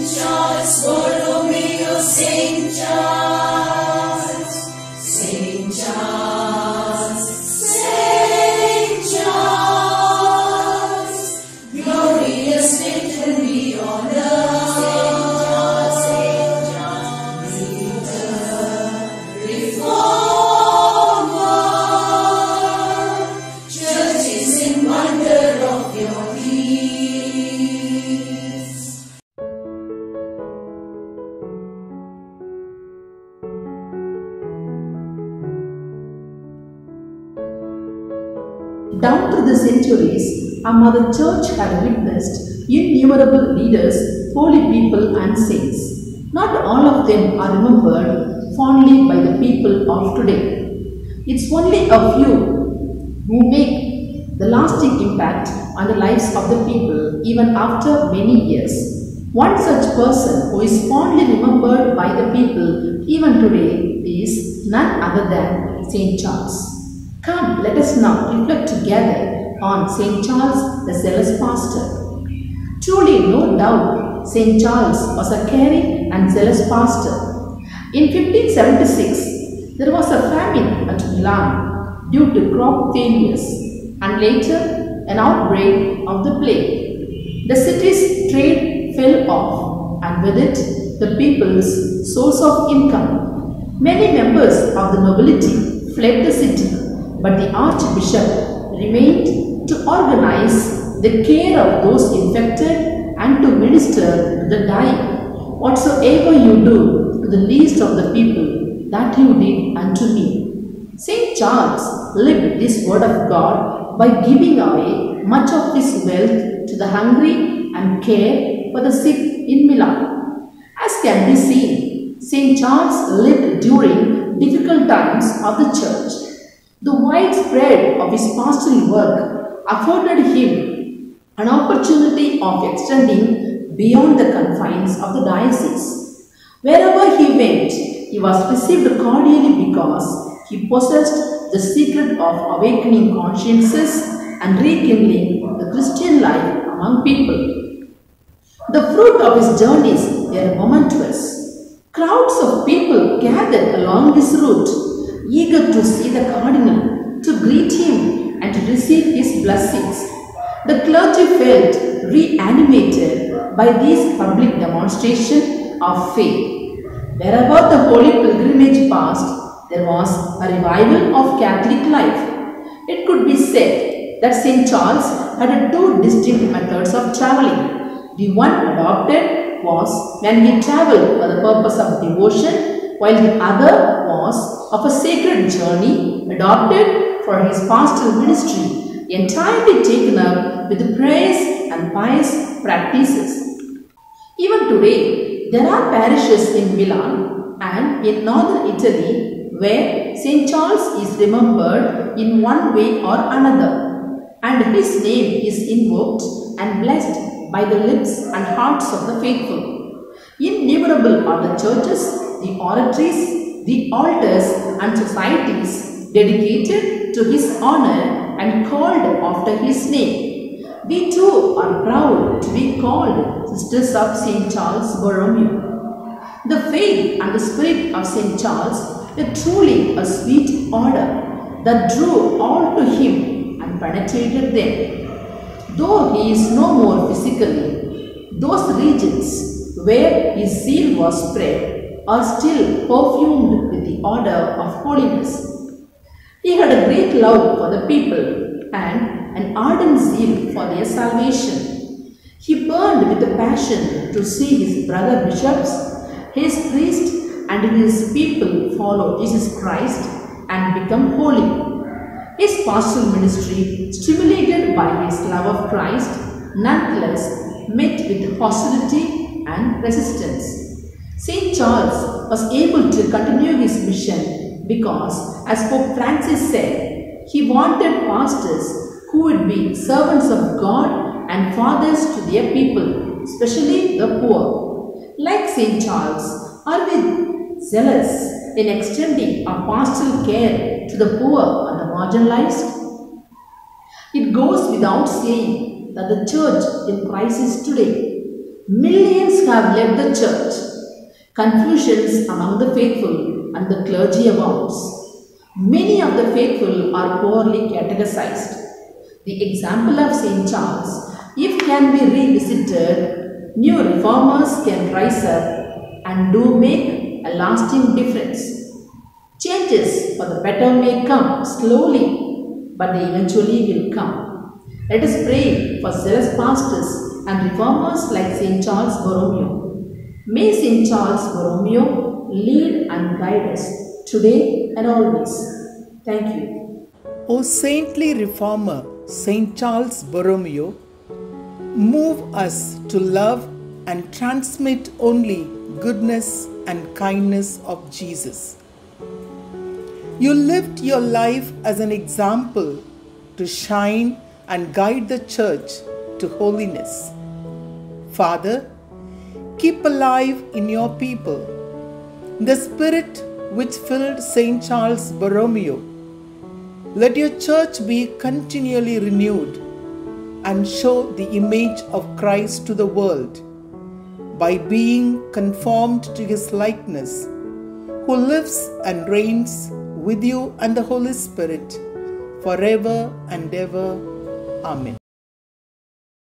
Charles Borromeo, Saint Charles, Saint Charles, Saint Charles, glorious victory on earth. Saint Charles, Reformer, Church is in wonder of your peace. Down through the centuries, our Mother Church had witnessed innumerable leaders, holy people and saints. Not all of them are remembered fondly by the people of today. It's only a few who make the lasting impact on the lives of the people even after many years. One such person who is fondly remembered by the people even today is none other than Saint Charles. Come, let us now reflect together on Saint Charles, the zealous pastor. Truly, no doubt, Saint Charles was a caring and zealous pastor. In 1576, there was a famine at Milan due to crop failures, and later an outbreak of the plague. The city's trade fell off, and with it, the people's source of income. Many members of the nobility fled the city, but the archbishop remained to organize the care of those infected and to minister to the dying. Whatsoever you do to the least of the people, that you did unto me. Saint Charles lived this word of God by giving away much of his wealth to the hungry and care for the sick in Milan. As can be seen, Saint Charles lived during difficult times of the church. The widespread of his pastoral work afforded him an opportunity of extending beyond the confines of the diocese. Wherever he went, he was received cordially because he possessed the secret of awakening consciences and rekindling the Christian life among people. The fruit of his journeys were momentous. Crowds of people gathered along this route, eager to see the cardinal, to greet him and to receive his blessings. The clergy felt reanimated by these public demonstrations of faith. Wherever the holy pilgrimage passed, there was a revival of Catholic life. It could be said that St. Charles had two distinct methods of travelling. The one adopted was when he travelled for the purpose of devotion, while the other was of a sacred journey adopted for his pastoral ministry, entirely taken up with prayers and pious practices. Even today, there are parishes in Milan and in northern Italy where St. Charles is remembered in one way or another, and his name is invoked and blessed by the lips and hearts of the faithful. Innumerable are the churches, the oratories, the altars and societies dedicated to his honor and called after his name. We too are proud to be called Sisters of St. Charles Borromeo. The faith and the spirit of St. Charles were truly a sweet odor that drew all to him and penetrated them. Though he is no more physically, those regions where his zeal was spread are still perfumed with the odor of holiness. He had a great love for the people and an ardent zeal for their salvation. He burned with a passion to see his brother bishops, his priests and his people follow Jesus Christ and become holy. His pastoral ministry, stimulated by his love of Christ, nonetheless met with hostility and resistance. St. Charles was able to continue his mission because, as Pope Francis said, he wanted pastors who would be servants of God and fathers to their people, especially the poor. Like St. Charles, are we zealous in extending our pastoral care to the poor and the marginalized? It goes without saying that the church in crisis today. Millions have left the church. Confusions among the faithful and the clergy abounds. Many of the faithful are poorly catechized. The example of St. Charles, if can be revisited, new reformers can rise up and do make a lasting difference. Changes for the better may come slowly, but they eventually will come. Let us pray for zealous pastors and reformers like St. Charles Borromeo. May St. Charles Borromeo lead and guide us today and always. Thank you. O saintly reformer, St. Charles Borromeo, move us to love and transmit only goodness and kindness of Jesus. You lived your life as an example to shine and guide the church to holiness. Father, keep alive in your people the spirit which filled St. Charles Borromeo. Let your church be continually renewed and show the image of Christ to the world by being conformed to his likeness, who lives and reigns with you and the Holy Spirit forever and ever. Amen.